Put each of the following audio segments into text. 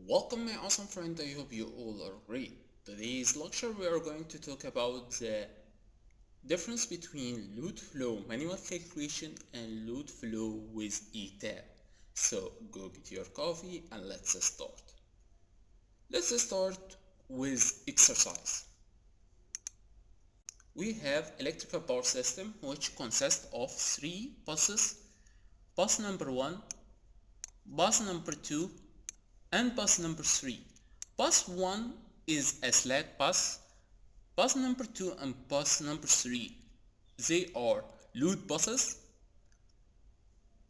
Welcome my awesome friend, I hope you all are great. Today's lecture we are going to talk about the difference between load flow manual calculation and load flow with Etap. So go get your coffee and let's start. Let's start with exercise. We have electrical power system which consists of 3 buses, bus number 1, bus number 2 and bus number 3. Bus 1 is a slack bus. Bus number 2 and bus number 3, they are load buses.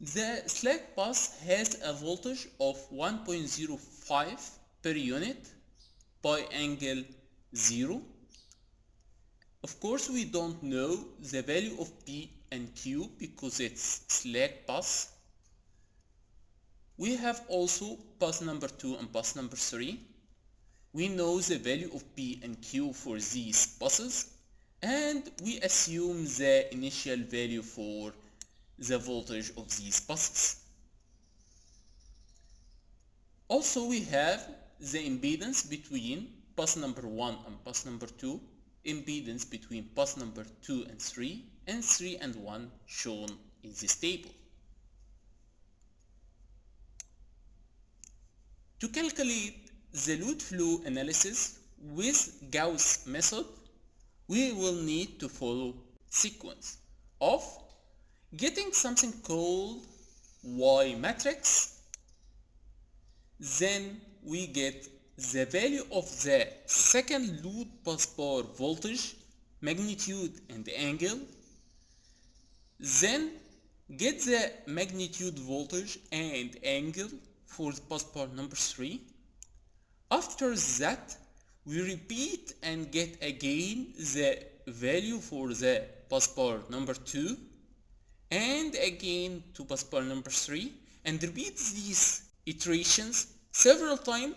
The slack bus has a voltage of 1.05 per unit by angle 0. Of course we don't know the value of P and Q because it's slack bus. We have also bus number 2 and bus number 3. We know the value of P and Q for these buses, and we assume the initial value for the voltage of these buses. Also we have the impedance between bus number 1 and bus number 2, impedance between bus number 2 and 3, and 3 and 1 shown in this table. To calculate the load flow analysis with Gauss method, we will need to follow sequence of getting something called Y matrix. Then we get the value of the second load bus bar voltage, magnitude and angle. Then get the magnitude voltage and angle for bus bar number 3. After that, we repeat and get again the value for the bus bar number 2 and again to bus bar number 3, and repeat these iterations several times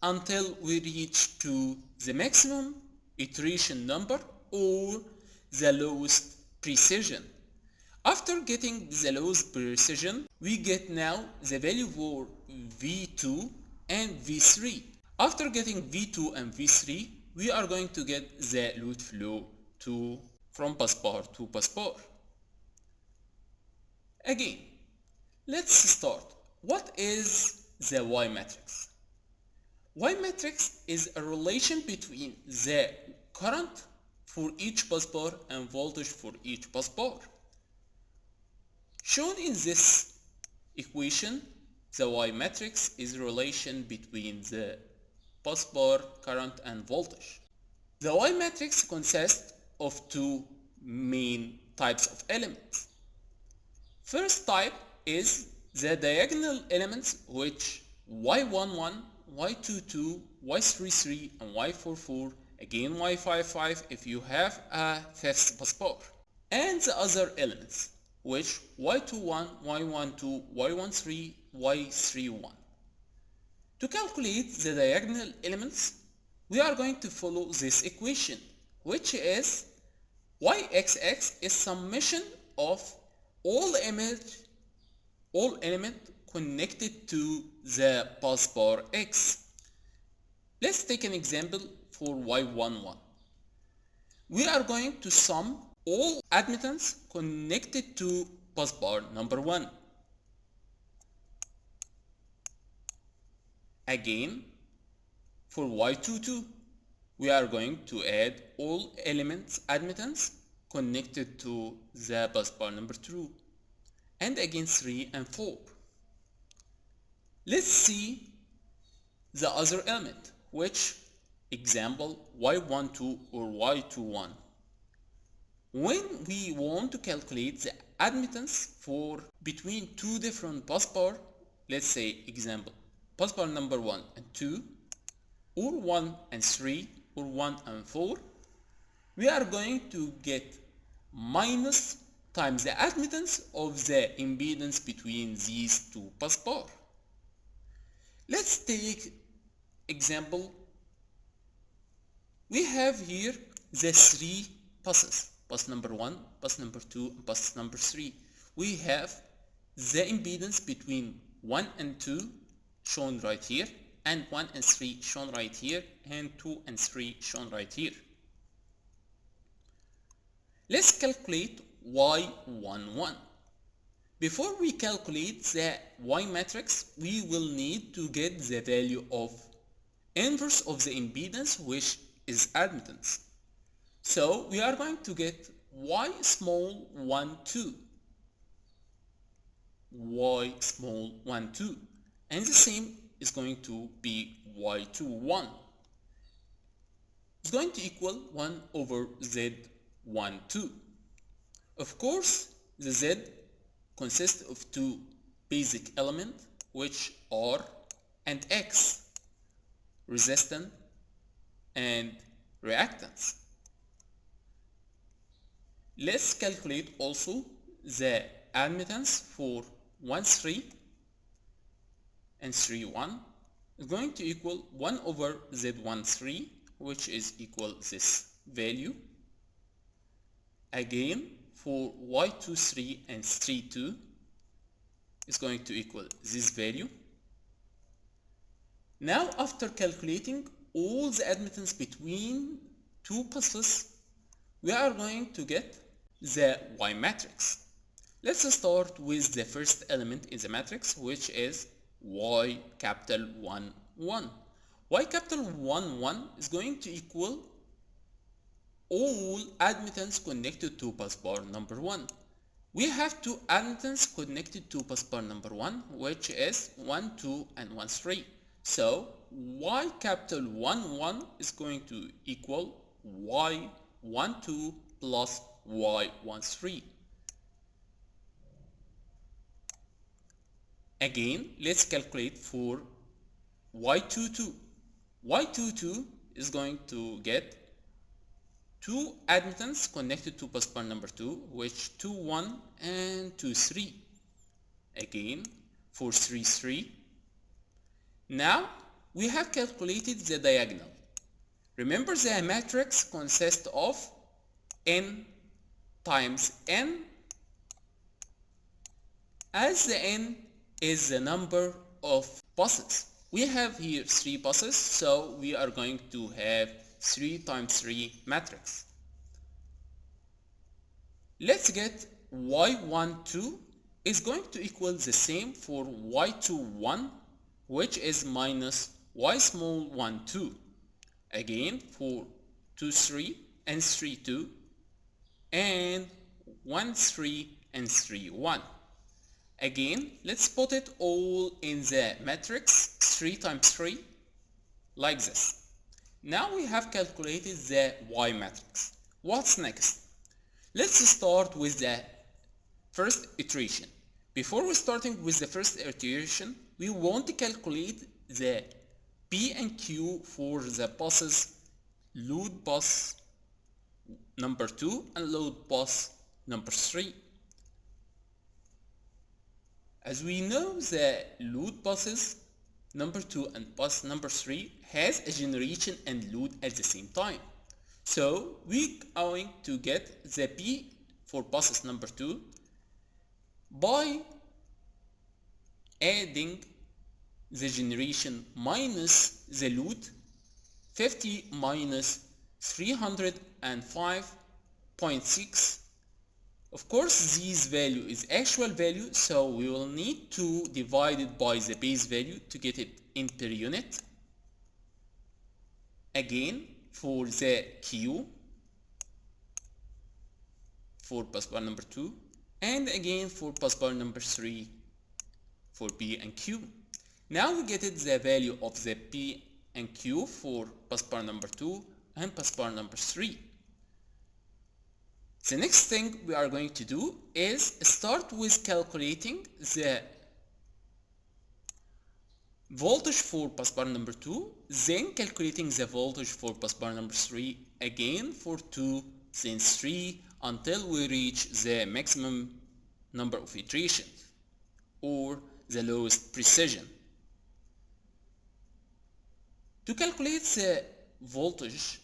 until we reach to the maximum iteration number or the lowest precision. After getting the lowest precision, we get now the value for V2 and V3. After getting V2 and V3, we are going to get the load flow from bus bar to bus bar. Again, let's start. What is the Y matrix? Y matrix is a relation between the current for each bus bar and voltage for each bus bar. Shown in this equation, the Y matrix is a relation between the bus bar current and voltage. The Y matrix consists of two main types of elements. First type is the diagonal elements, which Y11, Y22, Y33 and Y44, again Y55 if you have a fifth bus bar, and the other elements, which Y21, Y12, Y13, Y31. To calculate the diagonal elements, we are going to follow this equation, which is Yxx is summation of all element connected to the bus bar X. Let's take an example for Y11. We are going to sum all admittance connected to bus bar number 1. Again, for Y22, we are going to add all elements admittance connected to the bus bar number 2, and again 3 and 4. Let's see the other element, which example Y12 or Y21. When we want to calculate the admittance for between two different bus bar, let's say example bus bar number 1 and 2, or 1 and 3, or 1 and 4, we are going to get minus times the admittance of the impedance between these two bus bar. Let's take example. We have here the 3 buses, bus number 1, bus number 2, and bus number 3. We have the impedance between 1 and 2 shown right here, and 1 and 3 shown right here, and 2 and 3 shown right here. Let's calculate y11. Before we calculate the y matrix, we will need to get the value of inverse of the impedance, which is admittance. So we are going to get y small 1 2, y small 1 2, and the same is going to be y21. It's going to equal 1 over z12. Of course, the z consists of two basic elements, which are and x, resistance and reactance. Let's calculate also the admittance for 1 3 and 3 1 is going to equal 1 over z13, which is equal this value. Again, for y23 and 32 is going to equal this value. Now, after calculating all the admittance between two pulses, we are going to get the y matrix. Let's start with the first element in the matrix, which is y capital 1 1. Y capital 1 1 is going to equal all admittance connected to bus bar number 1. We have two admittance connected to bus bar number 1, which is 1 2 and 1 3. So y capital 1 1 is going to equal y 1 2 plus y 1 3. Again, let's calculate for y22. y22 is going to get two admittance connected to bus bar number 2, which 2 1 and 2 3. Again, for 3 3. Now we have calculated the diagonal. Remember, the matrix consists of n times n, as the n is the number of buses. We have here 3 buses, so we are going to have 3 times 3 matrix. Let's get y12 is going to equal the same for y21, which is minus y small 1 2. Again, for 2 3 and 3 2 and 1 3 and 3 1. Again, let's put it all in the matrix 3 times 3 like this. Now we have calculated the y matrix. What's next? Let's start with the first iteration. Before we starting with the first iteration, we want to calculate the P and Q for the buses load bus number 2 and load bus number 3. As we know, the load buses number 2 and bus number 3 has a generation and load at the same time. So we are going to get the P for buses number 2 by adding the generation minus the load, 50 minus 305.6. Of course, this value is actual value, so we will need to divide it by the base value to get it in per unit. Again, for the Q for bus bar number 2, and again for bus bar number 3 for P and Q. Now we get it the value of the P and Q for bus bar number 2 and bus bar number 3. The next thing we are going to do is start with calculating the voltage for bus bar number 2, then calculating the voltage for bus bar number 3, again for 2, then 3, until we reach the maximum number of iterations or the lowest precision. To calculate the voltage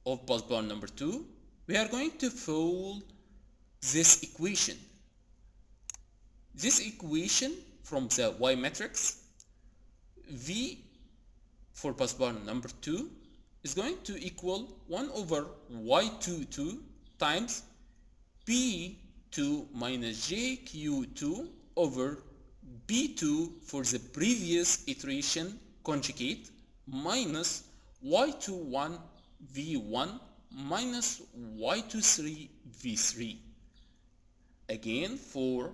of bus bar number 2, we are going to follow this equation. This equation from the y matrix, V for busbar number 2 is going to equal 1 over y22 times b2 minus jq2 over b2 for the previous iteration conjugate minus y21 v1 minus y23 v3. Again, for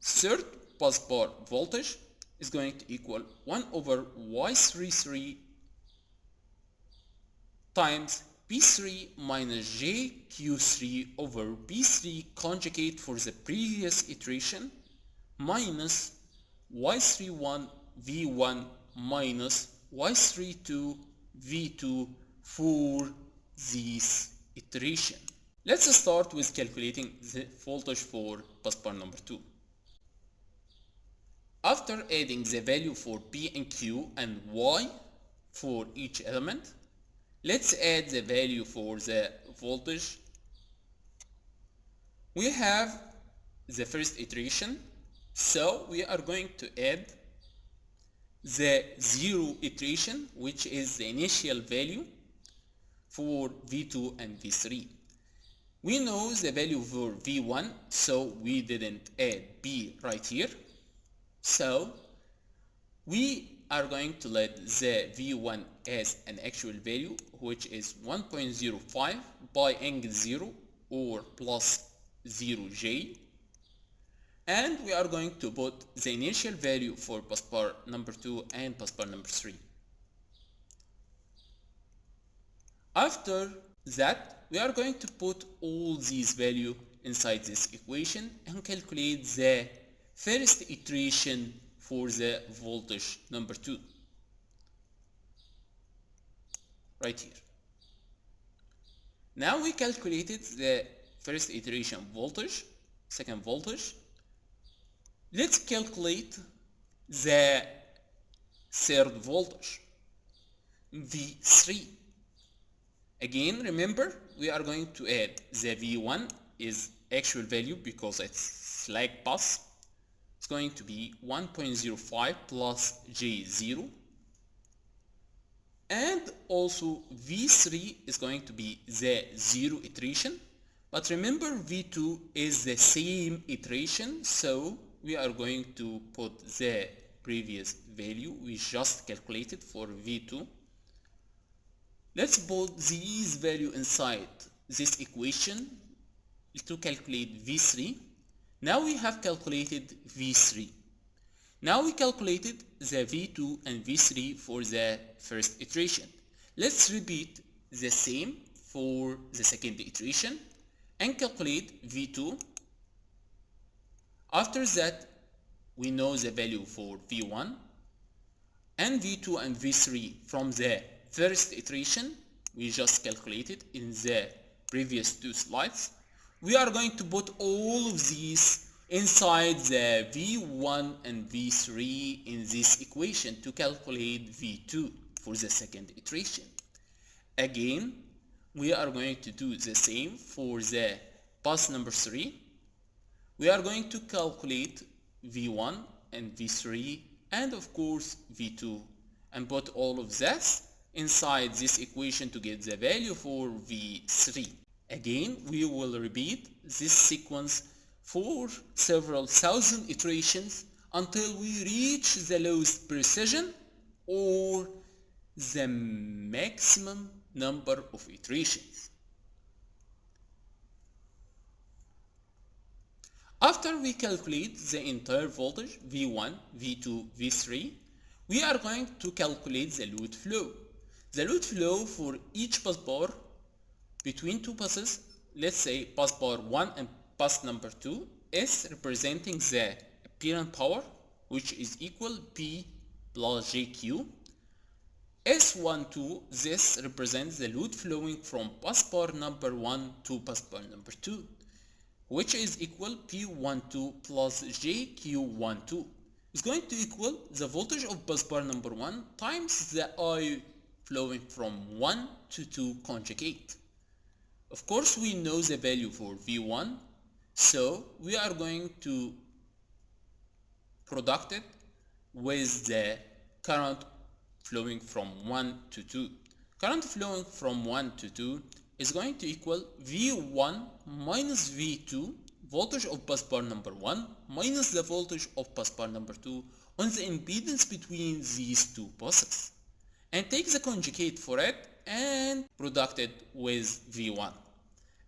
third busbar voltage is going to equal 1 over y33 times b3 minus jq3 over b3 conjugate for the previous iteration minus y31 v1 minus y32 v2 for this iteration. Let's start with calculating the voltage for busbar number 2. After adding the value for P and Q and Y for each element, let's add the value for the voltage. We have the first iteration, so we are going to add the 0 iteration, which is the initial value for V2 and V3. We know the value for V1, so we didn't add B right here. So we are going to let the V1 as an actual value, which is 1.05 by angle 0 or plus 0j. And we are going to put the initial value for busbar number 2 and busbar number 3. After that, we are going to put all these values inside this equation and calculate the first iteration for the voltage number 2 right here. Now we calculated the first iteration voltage, second voltage. Let's calculate the third voltage, V3. Again, remember, we are going to add the V1 is actual value because it's slack bus. It's going to be 1.05 plus J0. And also V3 is going to be the 0 iteration. But remember, V2 is the same iteration, so we are going to put the previous value we just calculated for V2. Let's put these values inside this equation to calculate V3. Now we have calculated V3. Now we calculated the V2 and V3 for the first iteration. Let's repeat the same for the second iteration and calculate V2. After that, we know the value for V1 and V2 and V3 from the first iteration we just calculated in the previous 2 slides. We are going to put all of these inside the V1 and V3 in this equation to calculate V2 for the second iteration. Again, we are going to do the same for the bus number 3. We are going to calculate V1 and V3 and of course V2 and put all of this inside this equation to get the value for V3. Again, we will repeat this sequence for several thousand iterations until we reach the lowest precision or the maximum number of iterations. After we calculate the entire voltage V1, V2, V3, we are going to calculate the load flow. The load flow for each bus bar between 2 buses, let's say bus bar 1 and bus number 2, is representing the apparent power, which is equal P plus JQ. S12, this represents the load flowing from bus bar number 1 to bus bar number 2, which is equal P12 plus JQ12. Is going to equal the voltage of bus bar number 1 times the I flowing from 1 to 2 conjugate. Of course, we know the value for V1, so we are going to product it with the current flowing from 1 to 2. Current flowing from 1 to 2 is going to equal V1 minus V2, voltage of bus bar number 1 minus the voltage of bus bar number 2 on the impedance between these two buses, and take the conjugate for it and product it with V1.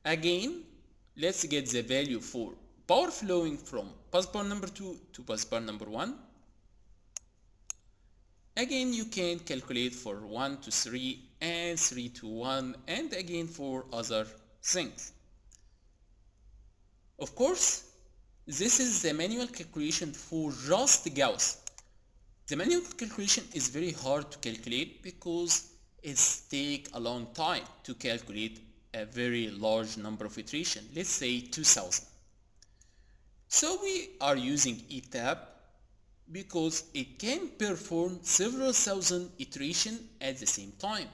Again, let's get the value for power flowing from bus bar number 2 to bus bar number 1. Again, you can calculate for 1 to 3 and 3 to 1, and again for other things. Of course, this is the manual calculation for just Gauss. The manual calculation is very hard to calculate because it takes a long time to calculate a very large number of iterations, let's say 2000. So we are using Etap because it can perform several thousand iterations at the same time.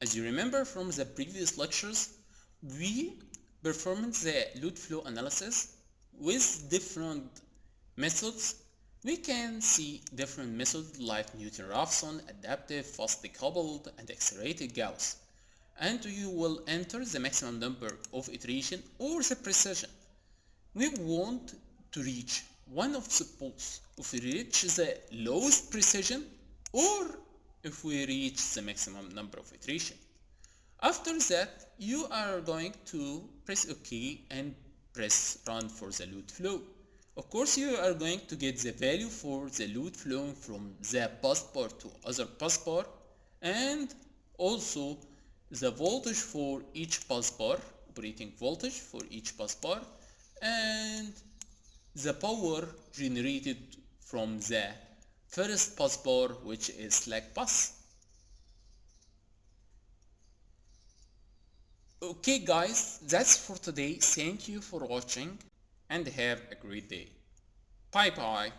As you remember from the previous lectures, we performed the load flow analysis with different methods. We can see different methods like Newton-Raphson, adaptive, fast decoupled, and accelerated Gauss. And you will enter the maximum number of iteration or the precision. We want to reach one of the poles if we reach the lowest precision or if we reach the maximum number of iteration. After that, you are going to press OK and press run for the load flow. Of course, you are going to get the value for the load flowing from the bus bar to other bus bar, and also the voltage for each bus bar, operating voltage for each bus bar, and the power generated from the first bus bar, which is slack bus. Okay guys, that's for today. Thank you for watching and have a great day. Bye bye.